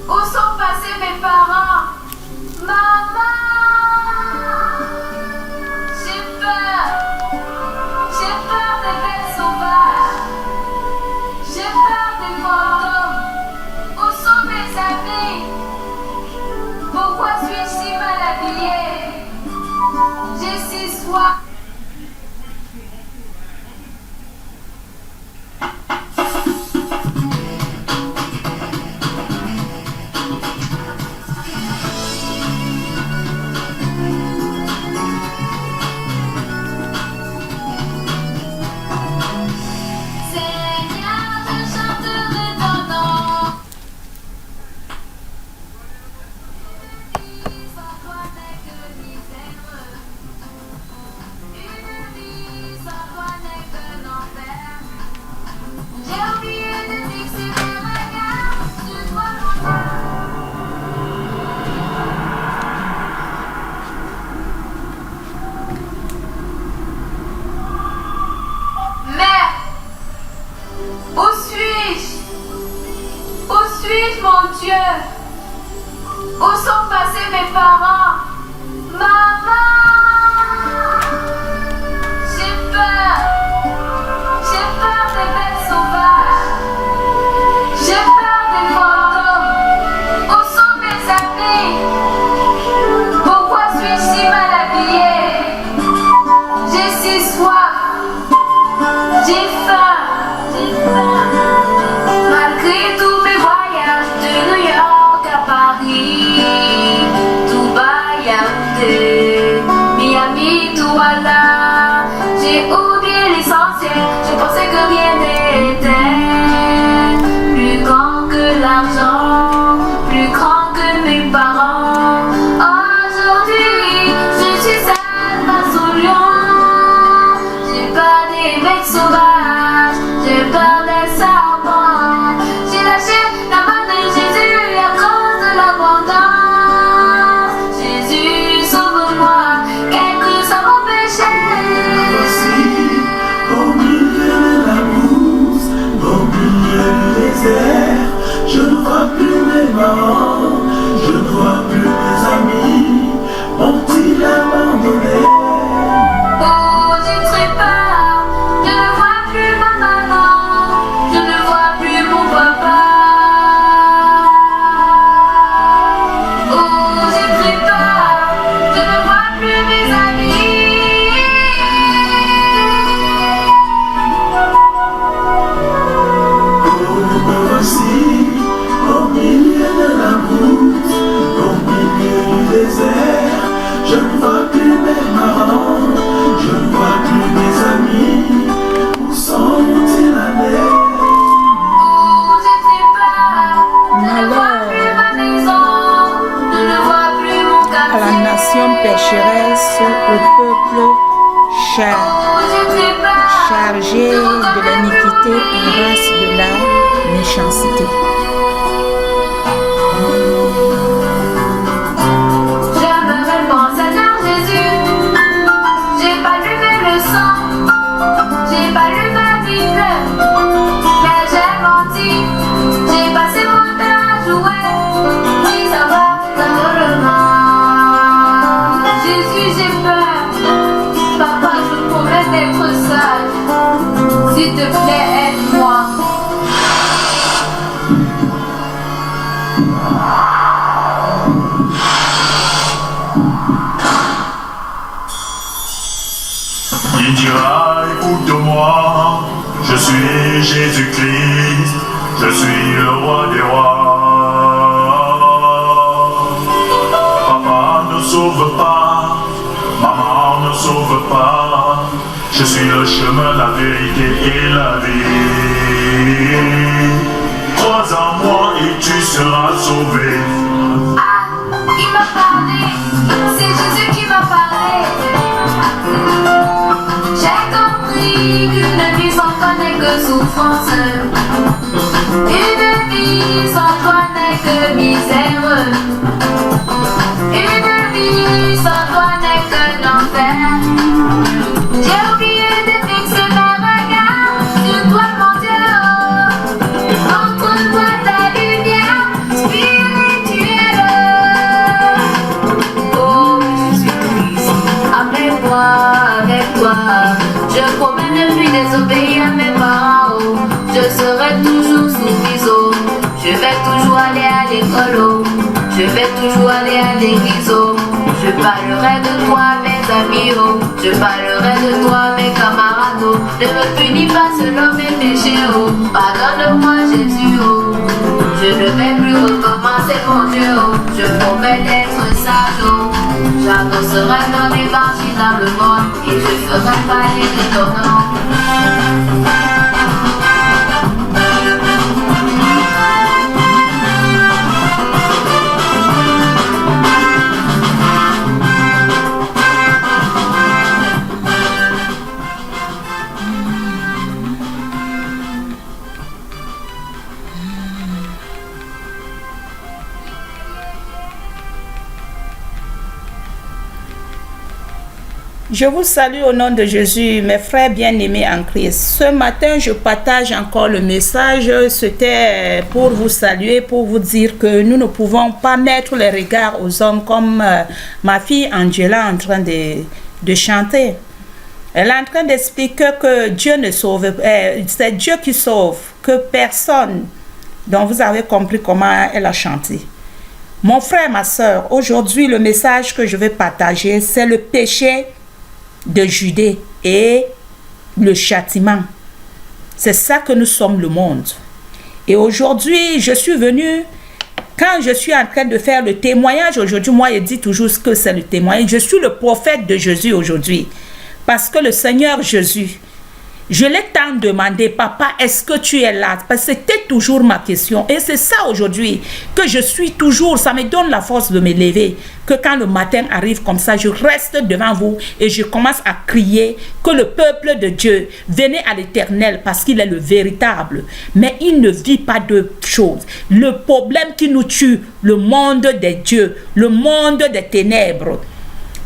Où sont passés mes parents? Maman! J'ai peur des bêtes sauvages, j'ai peur des fantômes. Où sont mes amis? Pourquoi suis-je si mal habillée? J'ai si soif. Où suis-je, mon Dieu? Où sont passés mes parents? Maman! J'ai peur des bêtes sauvages, j'ai peur des fantômes. Où sont mes amis? Pourquoi suis-je si mal habillée? J'ai si soif, j'ai faim. Malgré tous mes voyages de New York à Paris, Touba, Yaoundé, Miami, Douala, j'ai oublié l'essentiel. Je pensais que rien n'était plus grand que l'argent, plus grand que mes parents. Aujourd'hui, je suis seule face au lion. J'ai peur des bêtes sauvages, j'ai peur des serpents. J'ai lâché la main de Jésus à cause de l'abondance. Jésus, sauve-moi, quel que soit mon péché. Voici, au milieu de la brousse, au milieu du désert, je ne vois plus mes parents, je ne vois plus mes amis, m'ont-ils abandonné? Oh, j'ai très peur, je ne vois plus ma maman, je ne vois plus mon papa. Oh, j'ai très peur, je ne vois plus mes amis. Oh, me voici, au milieu de la brousse, au milieu du désert, je ne vois plus mes parents, je ne vois plus mes amis, où sont-ils allés? Oh, j'ai très peur, je ne vois plus ma maison, je ne vois plus mon À la quartier. nation pécheresse, au peuple Oh, j'ai très peur, chargé de l'iniquité et race de la méchanceté. je me répands, Seigneur Jésus. J'ai pas lu mes leçons, j'ai pas lu ma Bible, mais j'ai menti. J'ai passé mon temps à jouer, oui ça va simplement. Jésus, j'ai peur, papa, je te promets d'être sage. S'il te plaît, aide-moi. Il dira, écoute-moi, je suis Jésus-Christ, je suis le roi des rois. Papa ne sauve pas, maman ne sauve pas, je suis le chemin, la vérité et la vie. Crois en moi et tu seras sauvé. Ah, il m'a parlé, c'est Jésus qui m'a parlé. J'ai compris qu'une vie sans toi n'est que souffrance. Une vie sans toi n'est que misère. Une vie sans toi n'est que l'enfer. J'ai oublié de fixer mes regards sur toi, mon Dieu. Entre toi, ta lumière spirituelle. Je vais toujours aller à l'école, oh. Je vais toujours aller à l'église, oh. Je parlerai de toi à mes amis, oh. Je parlerai de toi à mes camarades, oh. Ne me punis pas selon mes péchés, oh. Pardonne-moi Jésus, oh. Je ne vais plus recommencer, mon Dieu, oh. Je promets d'être sage, oh. J'annoncerai ton évangile dans le monde et je ferai parler de ton nom. Je vous salue au nom de Jésus, mes frères bien-aimés en Christ. Ce matin, je partage encore le message. C'était pour vous saluer, pour vous dire que nous ne pouvons pas mettre les regards aux hommes comme ma fille Angela en train de chanter. Elle est en train d'expliquer que Dieu ne sauve, c'est Dieu qui sauve, que personne. Donc vous avez compris comment elle a chanté. Mon frère, ma soeur, aujourd'hui le message que je vais partager, c'est le péché de Judée et le châtiment. C'est ça que nous sommes, le monde. Et aujourd'hui, je suis venu, quand je suis en train de faire le témoignage, aujourd'hui, moi, je dis toujours ce que c'est le témoignage. Je suis le prophète de Jésus aujourd'hui. Parce que le Seigneur Jésus, je l'ai tant demandé, papa, est-ce que tu es là? Parce que c'était toujours ma question. Et c'est ça aujourd'hui que je suis toujours, ça me donne la force de me lever. Que quand le matin arrive comme ça, je reste devant vous et je commence à crier que le peuple de Dieu, venez à l'Éternel parce qu'il est le véritable. Mais il ne vit pas de choses. Le problème qui nous tue, le monde des dieux, le monde des ténèbres.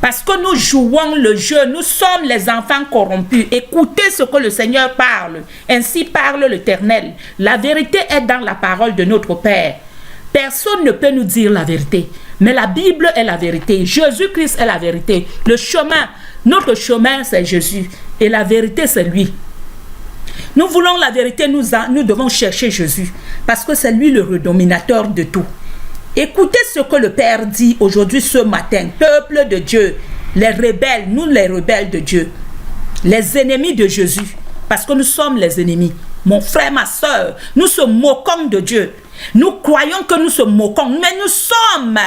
Parce que nous jouons le jeu, nous sommes les enfants corrompus. Écoutez ce que le Seigneur parle. Ainsi parle l'Éternel. La vérité est dans la parole de notre Père. Personne ne peut nous dire la vérité. Mais la Bible est la vérité. Jésus-Christ est la vérité. Le chemin, notre chemin, c'est Jésus. Et la vérité, c'est lui. Nous voulons la vérité, nous devons chercher Jésus. Parce que c'est lui le redominateur de tout. Écoutez ce que le Père dit aujourd'hui, ce matin. Peuple de Dieu, les rebelles, nous les rebelles de Dieu, les ennemis de Jésus, parce que nous sommes les ennemis. Mon frère, ma soeur, nous se moquons de Dieu. Nous croyons que nous se moquons, mais nous sommes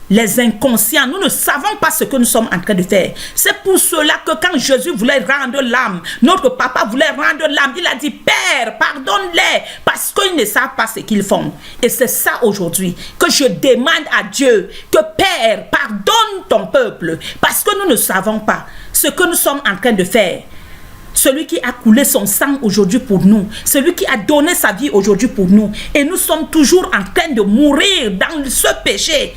les inconscients. Nous ne savons pas ce que nous sommes en train de faire. C'est pour cela que quand Jésus voulait rendre l'âme, notre papa voulait rendre l'âme, il a dit, Père, pardonne-les, parce qu'ils ne savent pas ce qu'ils font. Et c'est ça aujourd'hui que je demande à Dieu, que Père, pardonne ton peuple, parce que nous ne savons pas ce que nous sommes en train de faire. Celui qui a coulé son sang aujourd'hui pour nous, celui qui a donné sa vie aujourd'hui pour nous, et nous sommes toujours en train de mourir dans ce péché.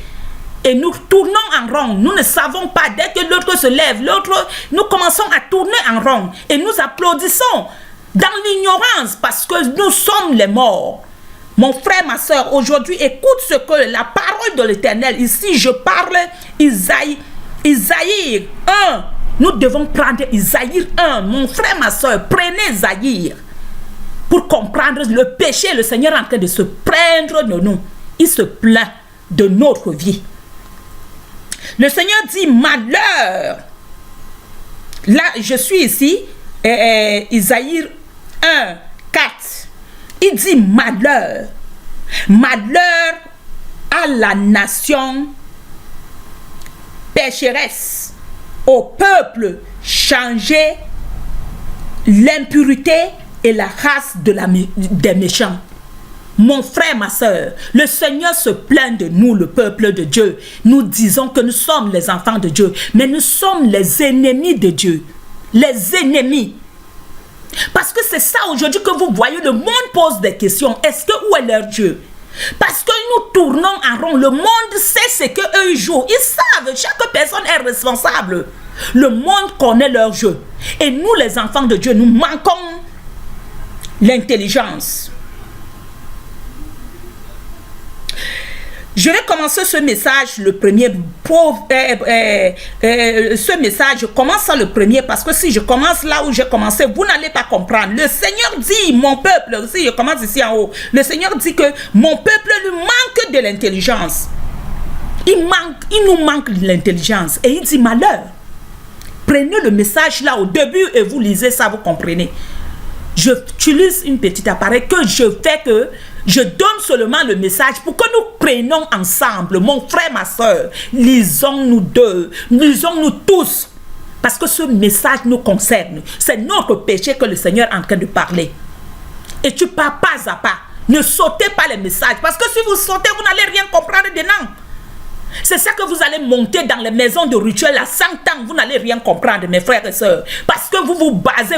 Et nous tournons en rond, nous ne savons pas, dès que l'autre se lève, nous commençons à tourner en rond et nous applaudissons dans l'ignorance parce que nous sommes les morts. Mon frère, ma soeur, aujourd'hui, écoute ce que la parole de l'Éternel, ici je parle Isaïe 1, nous devons prendre Isaïe 1, mon frère, ma soeur, prenez Isaïe pour comprendre le péché, le Seigneur est en train de se plaindre de nous, il se plaint de notre vie. Le Seigneur dit malheur. Là, je suis ici, Isaïe 1, 4. Il dit malheur. Malheur à la nation pécheresse, au peuple changé, l'impurité et la race des méchants. Mon frère, ma soeur, le Seigneur se plaint de nous, le peuple de Dieu. Nous disons que nous sommes les enfants de Dieu, mais nous sommes les ennemis de Dieu. Les ennemis. Parce que c'est ça aujourd'hui que vous voyez, le monde pose des questions. Est-ce que où est leur Dieu? Parce que nous tournons en rond. Le monde sait ce qu'eux jouent. Ils savent, chaque personne est responsable. Le monde connaît leur jeu. Et nous, les enfants de Dieu, nous manquons l'intelligence. Je vais commencer ce message, le premier, ce message, je commence ça le premier parce que si je commence là où j'ai commencé, vous n'allez pas comprendre. Le Seigneur dit, mon peuple, si je commence ici en haut, le Seigneur dit que mon peuple lui manque de l'intelligence. Il nous manque de l'intelligence. Et il dit, malheur. Prenez le message là au début et vous lisez ça, vous comprenez. J'utilise une petite appareil que je fais que je donne seulement le message pour que nous prenions ensemble, mon frère, ma soeur, lisons-nous deux, lisons-nous tous, parce que ce message nous concerne. C'est notre péché que le Seigneur est en train de parler. Et tu pars pas à pas. Ne sautez pas les messages, parce que si vous sautez, vous n'allez rien comprendre dedans. C'est ça que vous allez monter dans les maisons de rituel à 100 ans. Vous n'allez rien comprendre, mes frères et sœurs. Parce que vous vous basez,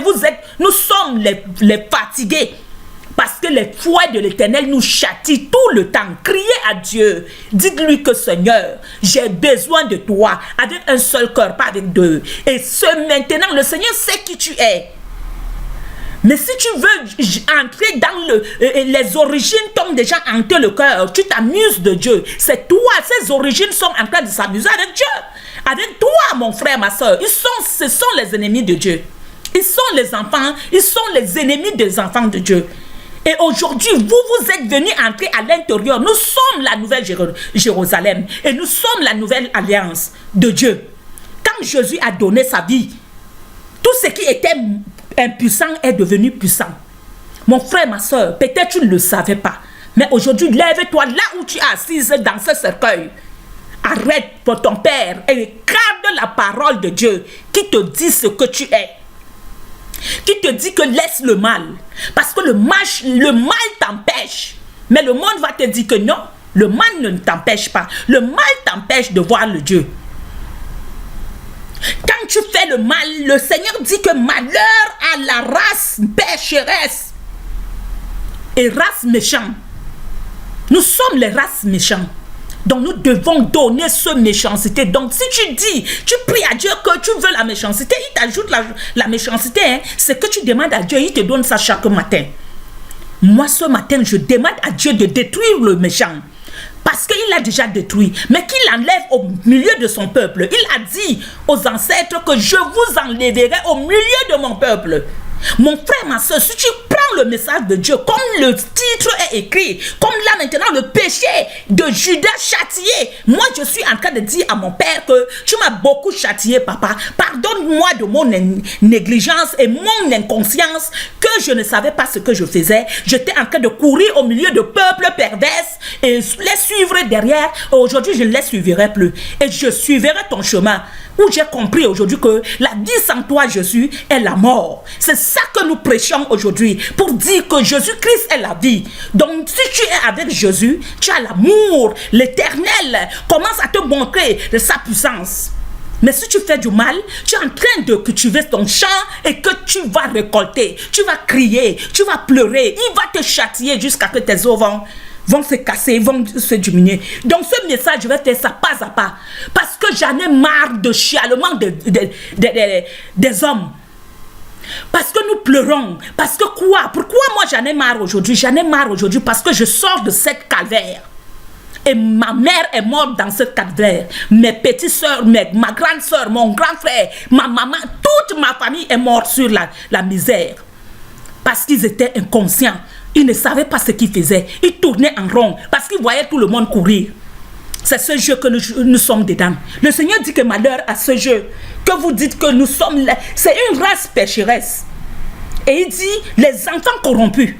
nous sommes les fatigués. Parce que les fouets de l'Éternel nous châtient tout le temps. Criez à Dieu. Dites-lui que Seigneur, j'ai besoin de toi. Avec un seul cœur, pas avec deux. Et maintenant, le Seigneur sait qui tu es. Mais si tu veux entrer dans les origines t'ont déjà hanté le cœur, tu t'amuses de Dieu. C'est toi, ces origines sont en train de s'amuser avec Dieu. Avec toi, mon frère, ma soeur. Ce sont les ennemis de Dieu. Ils sont les enfants, ils sont les ennemis des enfants de Dieu. Et aujourd'hui, vous êtes venus entrer à l'intérieur. Nous sommes la nouvelle Jérusalem. Et nous sommes la nouvelle alliance de Dieu. Quand Jésus a donné sa vie, tout ce qui était impuissant est devenu puissant. Mon frère, ma soeur, peut-être tu ne le savais pas. Mais aujourd'hui, lève-toi là où tu es assise dans ce cercueil. Arrête pour ton Père et garde la parole de Dieu qui te dit ce que tu es. Qui te dit que laisse le mal. Parce que le mal t'empêche. Mais le monde va te dire que non, le mal ne t'empêche pas. Le mal t'empêche de voir le Dieu. Quand tu fais le mal, le Seigneur dit que malheur à la race pécheresse et race méchante. Nous sommes les races méchantes. Donc nous devons donner cette méchanceté. Donc si tu pries à Dieu que tu veux la méchanceté, il t'ajoute la méchanceté. Hein. C'est que tu demandes à Dieu, il te donne ça chaque matin. Moi ce matin, je demande à Dieu de détruire le méchant. Parce qu'il l'a déjà détruit, mais qu'il enlève au milieu de son peuple. Il a dit aux ancêtres que je vous enlèverai au milieu de mon peuple. Mon frère, ma soeur, si tu prends le message de Dieu, comme le titre est écrit, comme là maintenant le péché de Judas châtié, moi je suis en train de dire à mon Père que tu m'as beaucoup châtié, papa. Pardonne-moi de mon négligence et mon inconscience, que je ne savais pas ce que je faisais. J'étais en train de courir au milieu de peuples pervers et les suivre derrière. Aujourd'hui, je ne les suivrai plus. Et je suivrai ton chemin. Où j'ai compris aujourd'hui que la vie sans toi, Jésus, est la mort. C'est ça que nous prêchons aujourd'hui pour dire que Jésus-Christ est la vie. Donc, si tu es avec Jésus, tu as l'amour, l'Éternel commence à te montrer de sa puissance. Mais si tu fais du mal, tu es en train de cultiver ton champ et que tu vas récolter. Tu vas crier, tu vas pleurer. Il va te châtier jusqu'à ce que tes os vont se casser, vont se diminuer. Donc ce message, je vais faire ça pas à pas. Parce que j'en ai marre de chialement des hommes. Parce que nous pleurons. Parce que quoi? Pourquoi moi j'en ai marre aujourd'hui? J'en ai marre aujourd'hui parce que je sors de cette calvaire. Et ma mère est morte dans cette calvaire. Mes petites soeurs, ma grande soeur, mon grand frère, ma maman, toute ma famille est morte sur la misère. Parce qu'ils étaient inconscients. Ils ne savaient pas ce qu'ils faisaient. Ils tournaient en rond parce qu'ils voyaient tout le monde courir. C'est ce jeu que nous sommes dedans. Le Seigneur dit que malheur à ce jeu. Que vous dites que nous sommes... C'est une race pécheresse. Et il dit les enfants corrompus.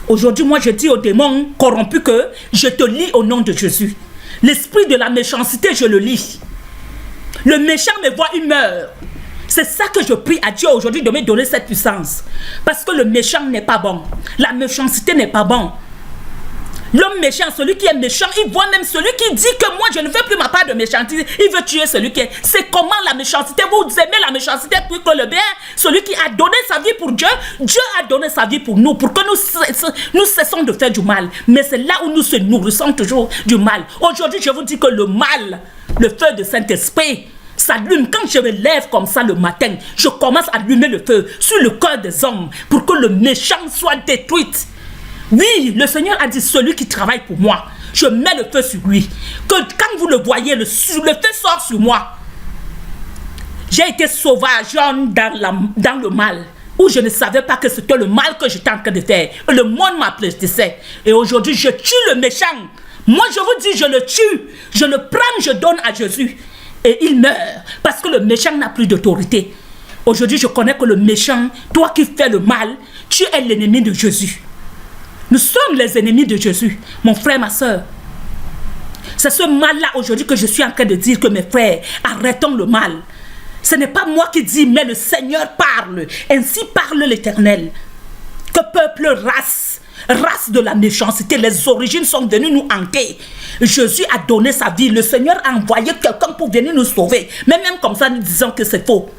Aujourd'hui, moi je dis aux démons corrompus que je te lis au nom de Jésus. L'esprit de la méchanceté, je le lis. Le méchant me voit, il meurt. C'est ça que je prie à Dieu aujourd'hui de me donner cette puissance. Parce que le méchant n'est pas bon. La méchanceté n'est pas bon. L'homme méchant, celui qui est méchant, il voit même celui qui dit que moi je ne veux plus ma part de méchanceté. Il veut tuer celui qui est. C'est comment la méchanceté? Vous aimez la méchanceté plus que le bien? Celui qui a donné sa vie pour Dieu, Dieu a donné sa vie pour nous, pour que nous cessons de faire du mal. Mais c'est là où nous se nourrissons toujours du mal. Aujourd'hui, je vous dis que le mal, le feu de Saint-Esprit, s'allume. Quand je me lève comme ça le matin, je commence à allumer le feu sur le cœur des hommes pour que le méchant soit détruit. Oui, le Seigneur a dit celui qui travaille pour moi, je mets le feu sur lui. Que quand vous le voyez, le feu sort sur moi. J'ai été sauvage dans le mal, où je ne savais pas que c'était le mal que j'étais en train de faire. Le monde m'applaudissait. Et aujourd'hui, je tue le méchant. Moi, je vous dis, je le tue. Je le prends, je donne à Jésus. Et il meurt. Parce que le méchant n'a plus d'autorité. Aujourd'hui, je connais que le méchant, toi qui fais le mal, tu es l'ennemi de Jésus. Nous sommes les ennemis de Jésus. Mon frère, ma soeur. C'est ce mal-là aujourd'hui que je suis en train de dire que mes frères, arrêtons le mal. Ce n'est pas moi qui dis, mais le Seigneur parle. Ainsi parle l'Éternel. Que peuple, race de la méchanceté, les origines sont venues nous hanter. Jésus a donné sa vie. Le Seigneur a envoyé quelqu'un pour venir nous sauver. Mais même comme ça, nous disons que c'est faux.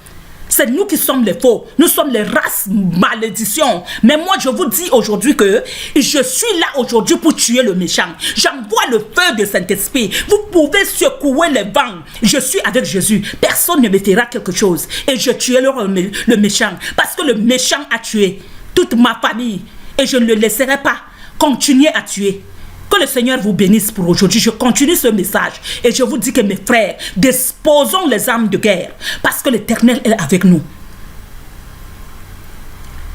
C'est nous qui sommes les faux. Nous sommes les races malédiction. Mais moi, je vous dis aujourd'hui que je suis là aujourd'hui pour tuer le méchant. J'envoie le feu de Saint-Esprit. Vous pouvez secouer les vents. Je suis avec Jésus. Personne ne me fera quelque chose. Et je tuerai le méchant. Parce que le méchant a tué toute ma famille. Et je ne le laisserai pas continuer à tuer. Que le Seigneur vous bénisse pour aujourd'hui. Je continue ce message. Et je vous dis que mes frères, disposons les armes de guerre. Parce que l'Éternel est avec nous.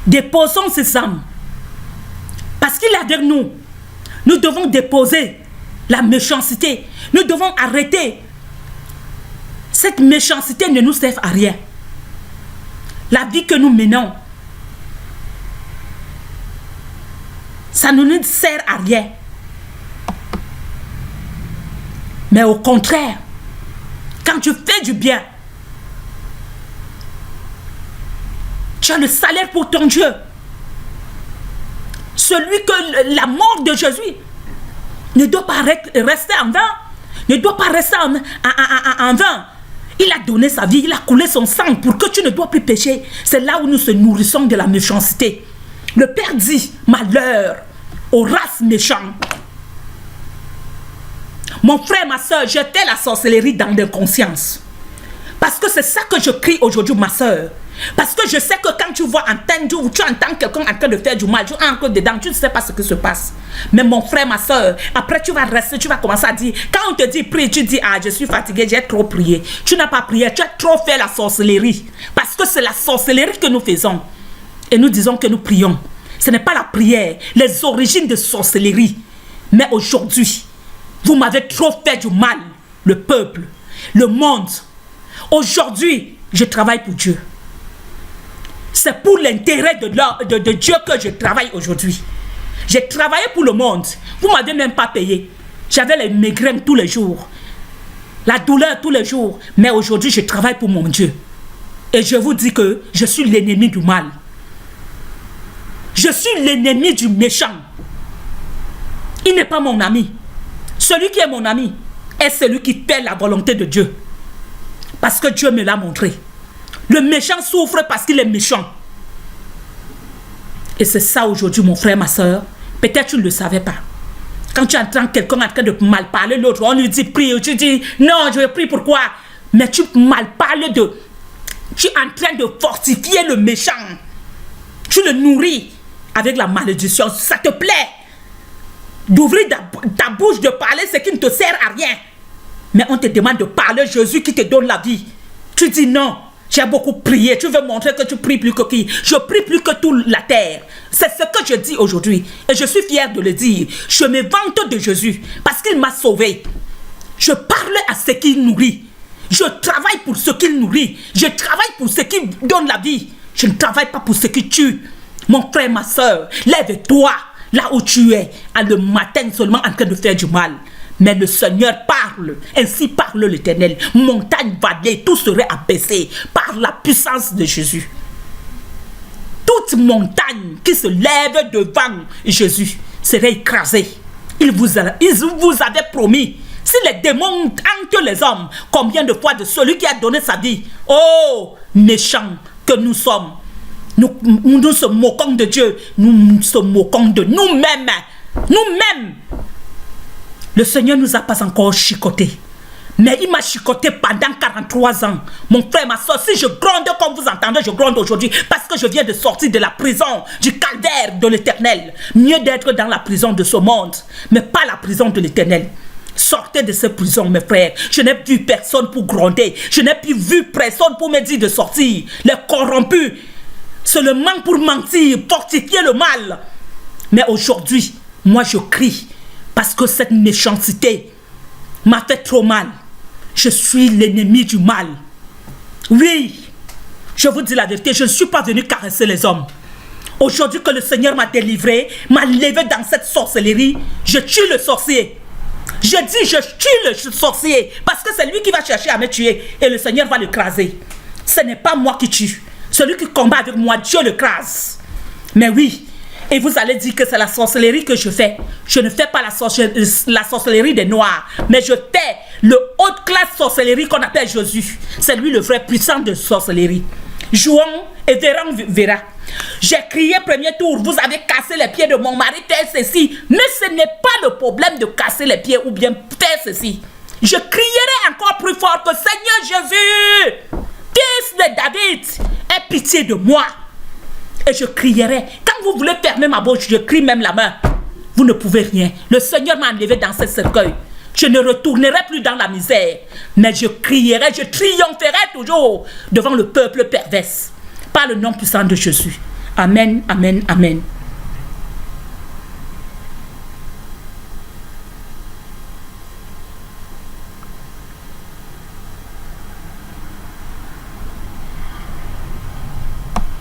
Déposons ces armes. Parce qu'il est avec nous. Nous devons déposer la méchanceté. Nous devons arrêter. Cette méchanceté ne nous sert à rien. La vie que nous menons, ça ne nous sert à rien. Mais au contraire, quand tu fais du bien, tu as le salaire pour ton Dieu. Celui que la mort de Jésus ne doit pas rester en vain. Ne doit pas rester en vain. Il a donné sa vie, il a coulé son sang pour que tu ne dois plus pécher. C'est là où nous se nourrissons de la méchanceté. Le Père dit, malheur aux races méchantes. Mon frère, ma soeur, j'étais la sorcellerie dans l'inconscience. Parce que c'est ça que je crie aujourd'hui, ma soeur. Parce que je sais que quand tu vois ou tu entends quelqu'un en train de faire du mal, tu entres dedans, tu ne sais pas ce qui se passe. Mais mon frère, ma soeur, après tu vas rester, tu vas commencer à dire, quand on te dit prie, tu dis, ah, je suis fatigué, j'ai trop prié. Tu n'as pas prié, tu as trop fait la sorcellerie. Parce que c'est la sorcellerie que nous faisons. Et nous disons que nous prions. Ce n'est pas la prière, les origines de sorcellerie. Mais aujourd'hui, vous m'avez trop fait du mal, le peuple, le monde. Aujourd'hui, je travaille pour Dieu. C'est pour l'intérêt de Dieu que je travaille aujourd'hui. J'ai travaillé pour le monde. Vous ne m'avez même pas payé. J'avais les migraines tous les jours. La douleur tous les jours. Mais aujourd'hui, je travaille pour mon Dieu. Et je vous dis que je suis l'ennemi du mal. Je suis l'ennemi du méchant. Il n'est pas mon ami. Celui qui est mon ami est celui qui fait la volonté de Dieu. Parce que Dieu me l'a montré. Le méchant souffre parce qu'il est méchant. Et c'est ça aujourd'hui, mon frère, ma soeur. Peut-être tu ne le savais pas. Quand tu entends quelqu'un en train de mal parler, l'autre, on lui dit prie. Tu dis non, je prie pourquoi? Mais tu mal parles de... Tu es en train de fortifier le méchant. Tu le nourris avec la malédiction. Ça te plaît d'ouvrir ta bouche, de parler ce qui ne te sert à rien. Mais on te demande de parler Jésus qui te donne la vie. Tu dis non, j'ai beaucoup prié. Tu veux montrer que tu pries plus que qui? Je prie plus que toute la terre. C'est ce que je dis aujourd'hui. Et je suis fier de le dire. Je me vante de Jésus parce qu'il m'a sauvé. Je parle à ce qu'il nourrit. Je travaille pour ce qu'il nourrit. Je travaille pour ce qui donne la vie. Je ne travaille pas pour ce qui tue. Mon frère, ma soeur, lève-toi là où tu es, à le matin seulement en train de faire du mal. Mais le Seigneur parle, ainsi parle l'Éternel. Montagne, vallée, tout serait abaissé par la puissance de Jésus. Toute montagne qui se lève devant Jésus serait écrasée. Il vous avait promis. Si les démons hantent les hommes, combien de fois de celui qui a donné sa vie? Oh, méchants que nous sommes. Nous se moquons de Dieu. Nous se moquons de nous-mêmes. Nous-mêmes. Le Seigneur ne nous a pas encore chicotés. Mais il m'a chicoté pendant 43 ans. Mon frère, ma soeur, si je gronde comme vous entendez, je gronde aujourd'hui parce que je viens de sortir de la prison, du calvaire de l'Éternel. Mieux d'être dans la prison de ce monde, mais pas la prison de l'Éternel. Sortez de cette prison, mes frères. Je n'ai plus personne pour gronder. Je n'ai plus vu personne pour me dire de sortir. Les corrompus, seulement pour mentir, fortifier le mal. Mais aujourd'hui, moi je crie parce que cette méchanceté m'a fait trop mal. Je suis l'ennemi du mal. Oui, je vous dis la vérité, je ne suis pas venu caresser les hommes. Aujourd'hui que le Seigneur m'a délivré, m'a levé dans cette sorcellerie, je tue le sorcier. Je dis, je tue le sorcier parce que c'est lui qui va chercher à me tuer et le Seigneur va l'écraser. Ce n'est pas moi qui tue. Celui qui combat avec moi, Dieu l'écrase. Mais oui, et vous allez dire que c'est la sorcellerie que je fais. Je ne fais pas la sorcellerie des Noirs, mais je fais le haute classe sorcellerie qu'on appelle Jésus. C'est lui le vrai puissant de sorcellerie. Jouons et verra. J'ai crié premier tour, vous avez cassé les pieds de mon mari, tel ceci. Mais ce n'est pas le problème de casser les pieds ou bien faire ceci. Je crierai encore plus fort que Seigneur Jésus, fils de David, aie pitié de moi. Et je crierai. Quand vous voulez fermer ma bouche, je crie même la main. Vous ne pouvez rien. Le Seigneur m'a enlevé dans ce cercueil. Je ne retournerai plus dans la misère. Mais je crierai, je triompherai toujours devant le peuple pervers. Par le nom puissant de Jésus. Amen, amen, amen.